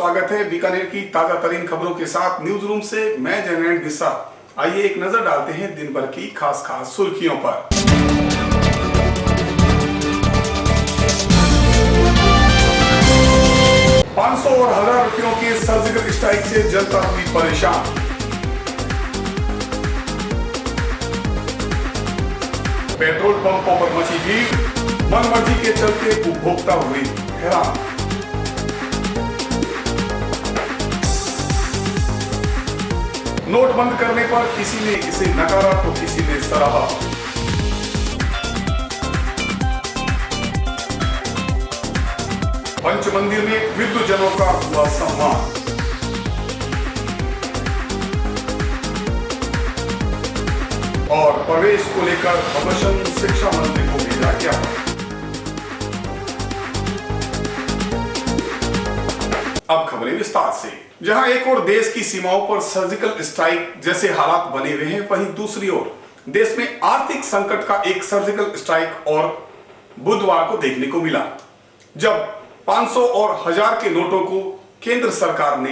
स्वागत है बीकानेर की ताजा तरीन खबरों के साथ न्यूज रूम से मैं जयनैन गिस्सा। आइए एक नजर डालते हैं दिन भर की खास सुर्खियों पर। 500 और 1000 रुपयों के सर्जिकल स्ट्राइक से जनता हुई परेशान। पेट्रोल पंपों पर मची भीड़, मनमर्जी के चलते उपभोक्ता हुए हैरान। नोट बंद करने पर किसी ने इसे नकारा तो किसी ने सराहा। पंचमंदिर में विद्वजनों का हुआ सम्मान। और प्रवेश को लेकर अवश्य शिक्षा मंत्री को भेजा ज्ञापन। अब खबरें विस्तार से। जहां एक ओर देश की सीमाओं पर सर्जिकल स्ट्राइक जैसे हालात बने हुए हैं, वहीं दूसरी ओर देश में आर्थिक संकट का एक सर्जिकल स्ट्राइक और बुधवार को देखने को मिला, जब 500 और 1000 के नोटों को केंद्र सरकार ने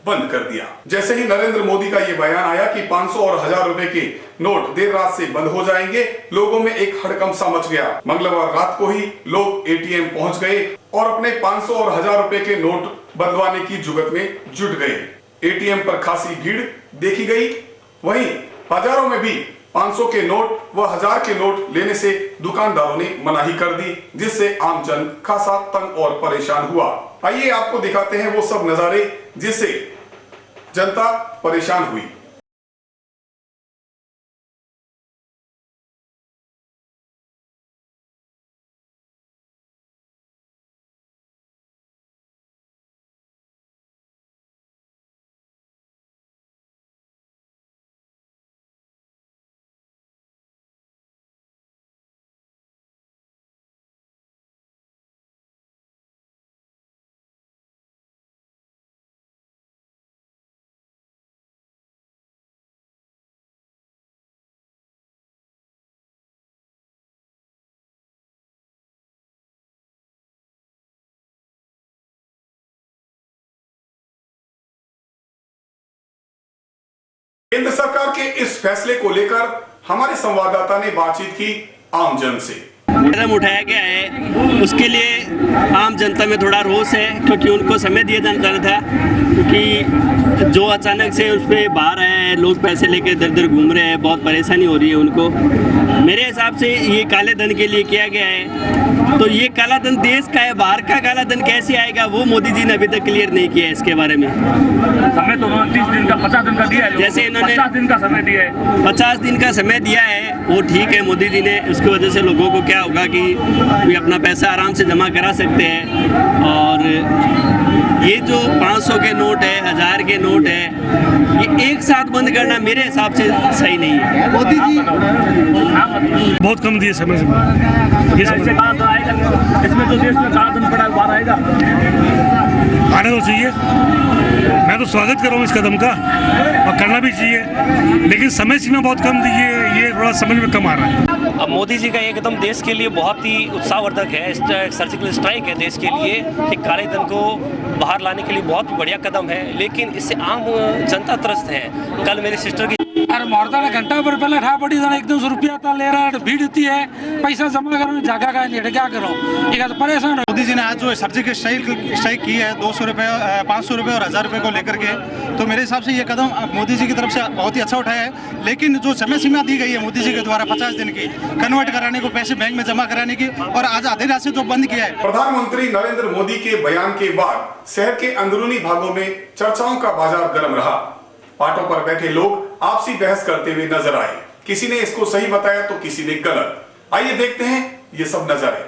बंद कर दिया। जैसे ही नरेंद्र मोदी का यह बयान आया कि 500 और 1000 रुपए के नोट देर रात से बंद हो जाएंगे, लोगों में एक हड़कंप सा मच गया। मंगलवार रात को ही लोग एटीएम पहुंच गए और अपने 500 और 1000 रुपए के नोट बदलवाने की जुगत में जुट गए। एटीएम पर खासी भीड़ देखी गई। वहीं बाजारों में भी 500 के नोट व 1000 के नोट लेने से दुकानदारों ने मनाही कर दी, जिससे आमजन खासा तंग और परेशान हुआ। आइए आपको दिखाते हैं वो सब नजारे जिससे जनता परेशान हुई। केंद्र सरकार के इस फैसले को लेकर हमारे संवाददाता ने बातचीत की आमजन से। कदम उठाया गया है उसके लिए आम जनता में थोड़ा रोष है, क्योंकि उनको समय दिया जाना था, क्योंकि जो अचानक से उस पर बाहर आए हैं, लोग पैसे लेके इधर उधर घूम रहे हैं, बहुत परेशानी हो रही है उनको। मेरे हिसाब से ये काले धन के लिए किया गया है। तो ये काला धन देश का है, बाहर का काला धन कैसे आएगा वो मोदी जी ने अभी तक क्लियर नहीं किया है। इसके बारे में समय तो 30 दिन का 50 दिन का दिया है, जैसे इन्होंने 50 दिन का समय दिया है। 50 दिन का समय दिया है, वो ठीक है मोदी जी ने। उसकी वजह से लोगों को क्या होगा कि वे अपना पैसा आराम से जमा करा सकते हैं। और ये जो 500 के नोट है, 1000 के नोट है, ये एक साथ बंद करना मेरे हिसाब से सही नहीं है। मोदी जी बहुत कम दिए समय ये सबसे कहा तो आएगा, इसमें जो देश में काला धन पड़ा है बाहर आएगा, आने तो चाहिए। मैं तो स्वागत कर रहा हूँ इस कदम का, और करना भी चाहिए, लेकिन समय सीमा बहुत कम दी है, ये थोड़ा समझ में कम आ रहा है। अब मोदी जी का ये कदम देश के लिए बहुत ही उत्साहवर्धक है। सर्जिकल स्ट्राइक है देश के लिए कि काले धन को बाहर लाने के लिए बहुत बढ़िया कदम है, लेकिन इससे आम जनता त्रस्त है। कल मेरी सिस्टर की अरे मरता घंटा भर पहले ठा पड़ी था, 1-200 रुपया ले रहा है, भीड़ इतनी है, पैसा जमा करो जगह का नहीं, क्या करो, ये तो परेशान। मोदी जी ने आज जो सर्जिकल स्ट्राइक की है 200 रुपये, 500 रुपये और 1000 रुपये को लेकर के, तो मेरे हिसाब से ये कदम मोदी जी की तरफ से बहुत ही अच्छा उठाया है। लेकिन जो समय सीमा दी गई है मोदी जी के द्वारा 50 दिन की कन्वर्ट कराने को, पैसे बैंक में जमा कराने की, और आज आधी रात से जो बंद किया है। प्रधानमंत्री नरेंद्र मोदी के बयान के बाद शहर के अंदरूनी भागों में चर्चाओं का बाजार गर्म रहा। पाटों पर बैठे लोग आपसी बहस करते हुए नजर आए। किसी ने इसको सही बताया तो किसी ने गलत। आइए देखते हैं ये सब नजारे।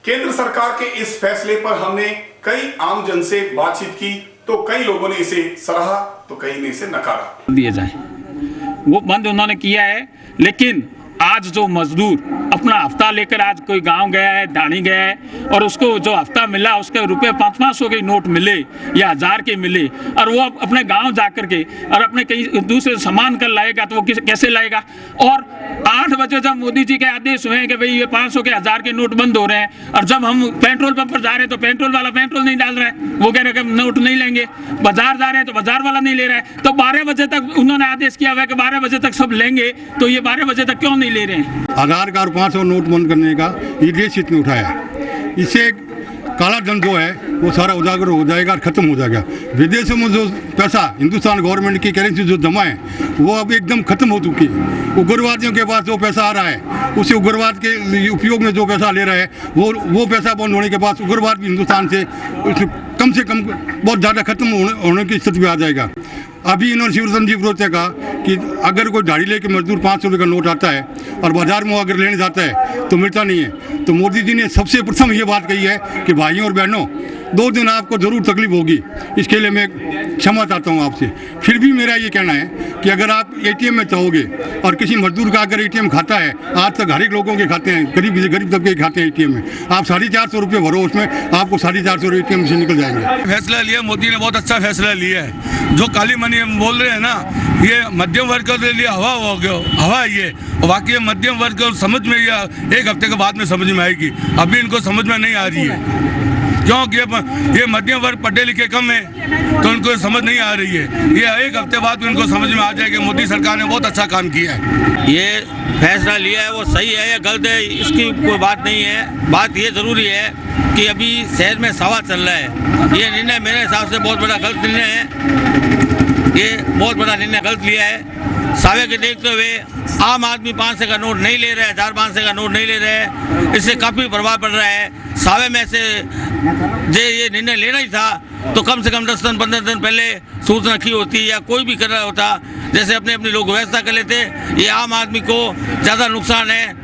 केंद्र सरकार के इस फैसले पर हमने कई आम जन से बातचीत की, तो कई लोगों ने इसे सराहा तो कई ने इसे नकारा। दिए जाए वो बंद उन्होंने किया है, लेकिन आज जो मजदूर अपना हफ्ता लेकर आज कोई गांव गया है, ढाणी गया है और उसको जो हफ्ता मिला उसके रुपए 500-500 के नोट मिले या 1000 के मिले और वो अपने गांव जाकर के और अपने कहीं दूसरे सामान कर लाएगा तो वो कैसे लाएगा। और 8 बजे जब मोदी जी के आदेश हुए हैं कि भाई ये 500 के 1000 के नोट बंद हो रहे हैं और जब हम पेट्रोल पंप पर जा रहे हैं तो पेट्रोल वाला पेट्रोल नहीं डाल रहा है, वो कह रहे हैं कि नोट नहीं लेंगे। बाजार जा रहे हैं तो बाजार वाला नहीं ले रहा है। तो 12 बजे तक उन्होंने आदेश किया हुआ है कि 12 बजे तक सब लेंगे, तो ये 12 बजे तक क्यों नहीं ले रहे हैं। आधार कार्ड 500 नोट बंद करने का ये देश हित में उठाया है। इससे काला धन जो है वो सारा उजागर हो जाएगा और खत्म हो जाएगा। विदेशों में जो पैसा हिंदुस्तान गवर्नमेंट की करेंसी जो जमा है वो अब एकदम खत्म हो चुकी है। उग्रवादियों के पास जो पैसा आ रहा है उसी उग्रवाद के उपयोग में जो पैसा ले रहा है वो पैसा बंद होने के बाद उग्रवाद भी हिंदुस्तान से कम बहुत ज़्यादा खत्म होने की स्थिति में आ जाएगा। अभी इन्होंने शिवरतन जी विरोध से कहा कि अगर कोई दाढ़ी लेके मजदूर 500 रुपये का नोट आता है और बाजार में अगर लेने जाता है तो मिलता नहीं है। तो मोदी जी ने सबसे प्रथम ये बात कही है कि भाइयों और बहनों 2 दिन आपको ज़रूर तकलीफ होगी, इसके लिए मैं क्षमा चाहता हूँ आपसे। फिर भी मेरा ये कहना है कि अगर आप ATM में चाहोगे और किसी मजदूर का अगर ATM खाता है, आज तक हर एक लोगों के खाते हैं, गरीब तबके के खाते हैं ATM में, आप 450 रुपये भरो उसमें आपको 450 रुपये ATM से निकल जाएंगे। फैसला लिया मोदी ने, बहुत अच्छा फैसला लिया है। जो काली मनी हम बोल रहे हैं ना, ये मध्यम वर्ग के लिए हवा हो गया, हवा है ये। बाकी मध्यम वर्ग को समझ में या 1 हफ्ते के बाद में समझ में आएगी, अभी इनको समझ में नहीं आ रही है क्योंकि ये मध्यम वर्ग पढ़े लिखे कम है तो उनको समझ नहीं आ रही है। ये 1 हफ्ते बाद भी उनको समझ में आ जाएगी। मोदी सरकार ने बहुत अच्छा काम किया है। ये फैसला लिया है वो सही है या गलत है इसकी कोई बात नहीं है। बात ये ज़रूरी है कि अभी शहर में सवा चल रहा है। ये निर्णय मेरे हिसाब से बहुत बड़ा गलत निर्णय है। ये बहुत बड़ा निर्णय गलत लिया है। सावे के देखते हुए आम आदमी 500 का नोट नहीं ले रहा है, 1500 का नोट नहीं ले रहे हैं, इससे काफ़ी प्रभाव पड़ रहा है। सावे में से ये निर्णय लेना ही था तो कम से कम 10 दिन 15 दिन पहले सूचना की होती या कोई भी कर रहा होता, जैसे अपने लोग व्यवस्था कर लेते। ये आम आदमी को ज़्यादा नुकसान है,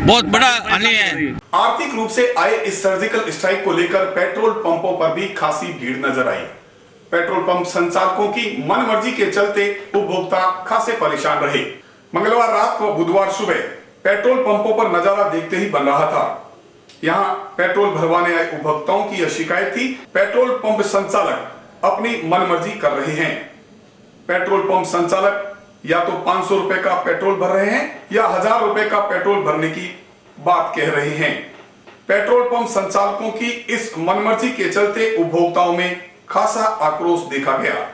बहुत बड़ा हानि है। आर्थिक रूप से आए इस सर्जिकल स्ट्राइक को लेकर पेट्रोल पंपों पर भी खासी भीड़ नजर आई। पेट्रोल पंप संचालकों की मनमर्जी के चलते उपभोक्ता खासे परेशान रहे। मंगलवार रात व बुधवार सुबह पेट्रोल पंपों पर नजारा देखते ही बन रहा था। यहाँ पेट्रोल भरवाने आए उपभोक्ताओं की यह शिकायत थी, पेट्रोल पंप संचालक अपनी मनमर्जी कर रहे हैं। पेट्रोल पंप संचालक या तो 500 रुपए का पेट्रोल भर रहे हैं या 1000 रुपए का पेट्रोल भरने की बात कह रहे हैं। पेट्रोल पंप संचालकों की इस मनमर्जी के चलते उपभोक्ताओं में खासा आक्रोश देखा गया।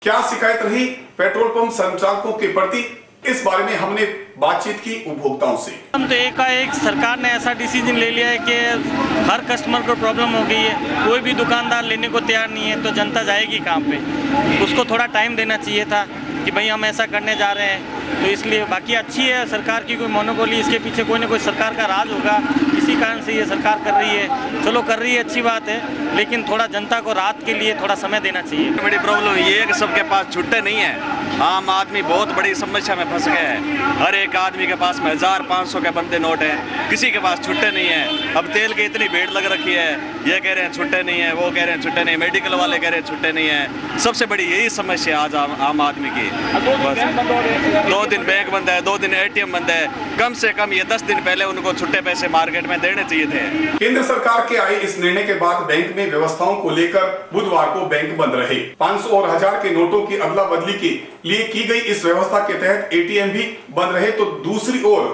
क्या शिकायत रही पेट्रोल पंप संचालकों के प्रति, इस बारे में हमने बातचीत की उपभोक्ताओं से। हम तो एक सरकार ने ऐसा डिसीजन ले लिया है कि हर कस्टमर को प्रॉब्लम हो गई है, कोई भी दुकानदार लेने को तैयार नहीं है, तो जनता जाएगी कहाँ पे। उसको थोड़ा टाइम देना चाहिए था कि भाई हम ऐसा करने जा रहे हैं, तो इसलिए बाकी अच्छी है सरकार की कोई मोनोपोली, इसके पीछे कोई ना कोई सरकार का राज होगा, इसी कारण से ये सरकार कर रही है। चलो कर रही है, अच्छी बात है, लेकिन थोड़ा जनता को राहत के लिए थोड़ा समय देना चाहिए। बड़ी प्रॉब्लम ये है कि सबके पास छुट्टे नहीं है। आम आदमी बहुत बड़ी समस्या में फंस गया है। हर एक आदमी के पास में 1000-500 के बंदे नोट हैं, किसी के पास छुट्टे नहीं है। अब तेल की इतनी भीड़ लग रखी है, ये कह रहे हैं छुट्टे नहीं है, वो कह रहे हैं छुट्टे नहीं, मेडिकल वाले कह रहे हैं छुट्टे नहीं है। सबसे बड़ी यही समस्या आज आम आदमी की। बस 2 दिन बैंक बंद है, 2 दिन ATM बंद है। कम से कम ये 10 दिन पहले उनको छुट्टे पैसे मार्केट में देने चाहिए थे। केंद्र सरकार के आए इस निर्णय के बाद बैंक में व्यवस्थाओं को लेकर बुधवार को बैंक बंद रहे। 500 और 1000 के नोटों की अदला बदली के लिए की गई इस व्यवस्था के तहत ATM भी बंद रहे। तो दूसरी ओर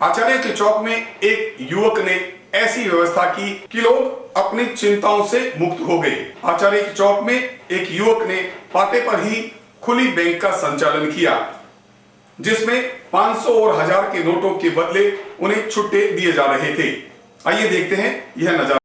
आचार्य के चौक में एक युवक ने ऐसी व्यवस्था की कि लोग अपनी चिंताओं से मुक्त हो गए। आचार्य के चौक में एक युवक ने पाते पर ही खुली बैंक का संचालन किया। जिसमें 500 और 1000 के नोटों के बदले उन्हें छुट्टे दिए जा रहे थे। आइए देखते हैं यह नजारा।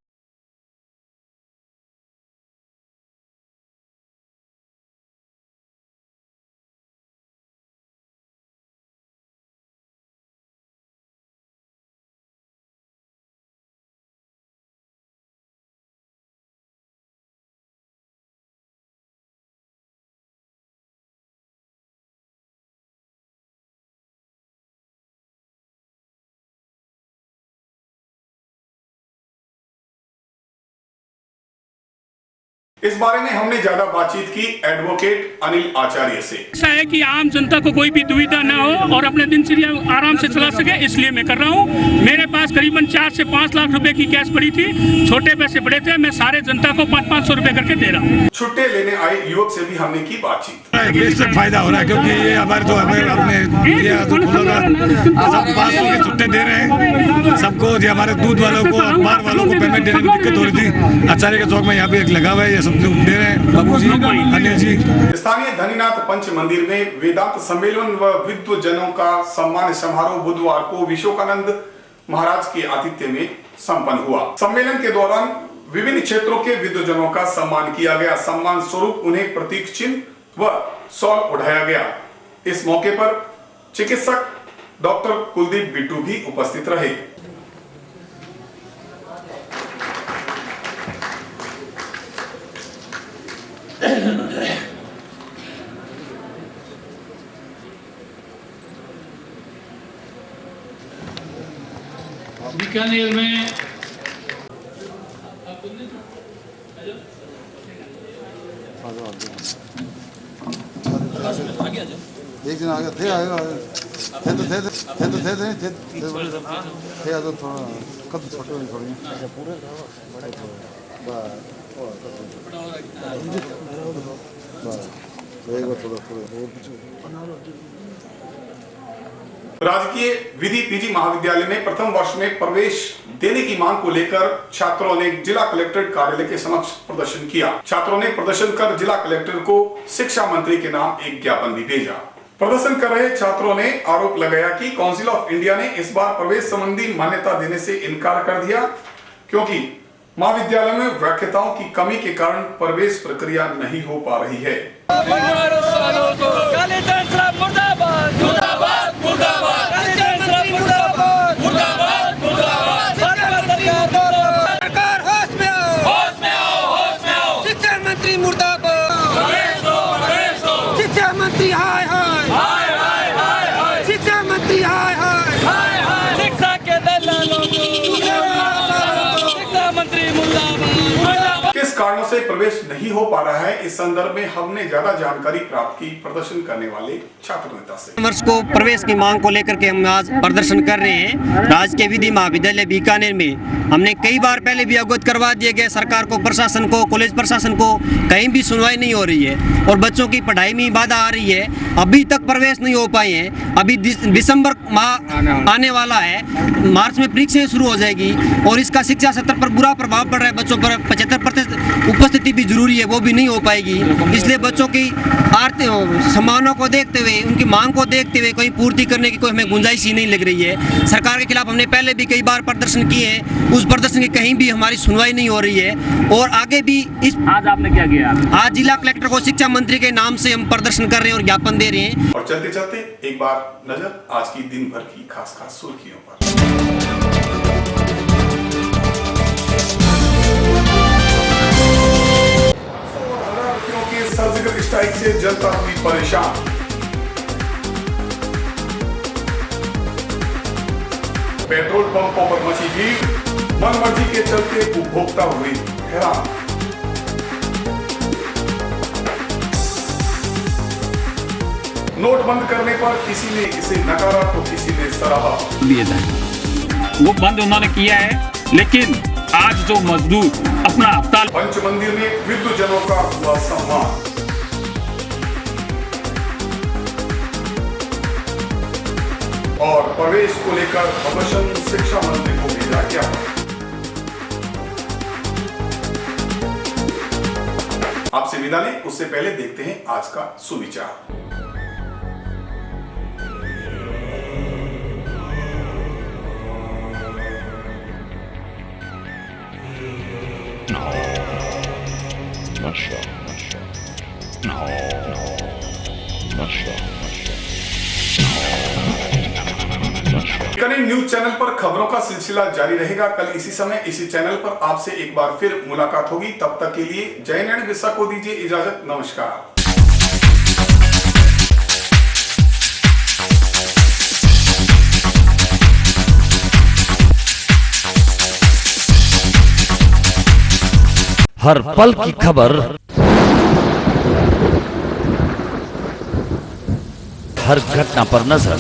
इस बारे में हमने ज्यादा बातचीत की एडवोकेट अनिल आचार्य से। ऐसा है कि आम जनता को कोई भी दुविधा न हो और अपने दिनचर्या आराम से चला सके, इसलिए मैं कर रहा हूँ। मेरे पास करीबन 4 से 5 लाख रुपए की कैश पड़ी थी, छोटे पैसे बड़े थे, मैं सारे जनता को 500-500 रुपए करके दे रहा हूँ। छुट्टे लेने आए युवक से भी हमने की बातचीत। इससे फायदा हो रहा है क्योंकि ये हमारे तो सब 500 के छुट्टे दे रहे हैं सबको। हमारे दूध वालों को, अखबार वालों को पेमेंट देने में दिक्कत हो रही थी। आचार्य के चौक में यहाँ पे एक लगा हुआ है, ये सब लोग दे रहे हैं। बाबू जी, अनिल जी। स्थानीय धनीनाथ पंच मंदिर में वेदांत सम्मेलन व विद्वजनों का सम्मान समारोह बुधवार को विश्वकानंद महाराज के आतिथ्य में संपन्न हुआ। सम्मेलन के दौरान विभिन्न क्षेत्रों के विद्वजनों का सम्मान किया गया। सम्मान स्वरूप उन्हें प्रतीक चिन्ह व शॉल उठाया गया। इस मौके पर चिकित्सक डॉक्टर कुलदीप बिट्टू भी उपस्थित रहे। बीकानेर में एक दिन आगे थे आएगा थे तो थोड़ा कब छोटे में थोड़ी पूरे राजकीय विधि पीजी महाविद्यालय में प्रथम वर्ष में प्रवेश देने की मांग को लेकर छात्रों ने जिला कलेक्ट्रेट कार्यालय के समक्ष प्रदर्शन किया। छात्रों ने प्रदर्शन कर जिला कलेक्टर को शिक्षा मंत्री के नाम एक ज्ञापन भी भेजा। प्रदर्शन कर रहे छात्रों ने आरोप लगाया कि काउंसिल ऑफ इंडिया ने इस बार प्रवेश संबंधी मान्यता देने से इनकार कर दिया, क्योंकि महाविद्यालय में व्याख्याताओं की कमी के कारण प्रवेश प्रक्रिया नहीं हो पा रही है। किस कारणों से प्रवेश नहीं हो पा रहा है, इस संदर्भ में हमने ज्यादा जानकारी प्राप्त की प्रदर्शन करने वाले छात्र नेता से। वर्ष को प्रवेश की मांग को लेकर के हम आज प्रदर्शन कर रहे हैं। राजकीय विधि महाविद्यालय बीकानेर में हमने कई बार पहले भी अवगत करवा दिए गए सरकार को, प्रशासन को, कॉलेज प्रशासन को, कहीं भी सुनवाई नहीं हो रही है और बच्चों की पढ़ाई में बाधा आ रही है। अभी तक प्रवेश नहीं हो पाए हैं। अभी दिसंबर माह आने वाला है, मार्च में परीक्षाएं शुरू हो जाएगी और इसका शिक्षा सत्र पर बुरा प्रभाव पड़ रहा है। बच्चों पर 75% उपस्थिति भी जरूरी है, वो भी नहीं हो पाएगी। इसलिए बच्चों की संभावनाओं को देखते हुए, उनकी मांग को देखते हुए कोई पूर्ति करने की कोई हमें गुंजाइश ही नहीं लग रही है। सरकार के खिलाफ हमने पहले भी कई बार प्रदर्शन किए हैं, उस प्रदर्शन की कहीं भी हमारी सुनवाई नहीं हो रही है और आगे भी इस आज आपने क्या किया? आज जिला कलेक्टर को शिक्षा मंत्री के नाम से हम प्रदर्शन कर रहे हैं और ज्ञापन दे रहे हैं। और चलते चलते एक बार नजर आज की दिन भर की खास सुर्खियों पर। सर्जिकल स्ट्राइक से जनता हुई परेशान। पेट्रोल पंपों पर मची भीड़, मनमर्जी के चलते उपभोक्ता हुए हैरान। नोट बंद करने पर किसी ने इसे नकारा तो किसी ने सराहा। वो बंद उन्होंने किया है, लेकिन आज जो मजदूर अपना हफ्ता। पंच मंदिर में विद्वजनों का हुआ सम्मान। और प्रवेश को लेकर प्रदर्शन शिक्षा मंत्री को भेजा गया। आपसे विदा लें, उससे पहले देखते हैं आज का सुविचार। करेंट न्यूज चैनल पर खबरों का सिलसिला जारी रहेगा। कल इसी समय इसी चैनल पर आपसे एक बार फिर मुलाकात होगी। तब तक के लिए जय नैन बिस्सा को दीजिए इजाजत। नमस्कार। हर पल की खबर, हर घटना पर नजर,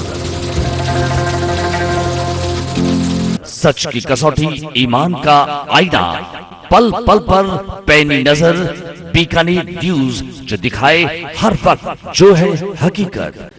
सच की कसौटी, ईमान का आईना, पल पल पर पैनी नजर, बीकानेर न्यूज, जो दिखाए हर वक्त जो है हकीकत।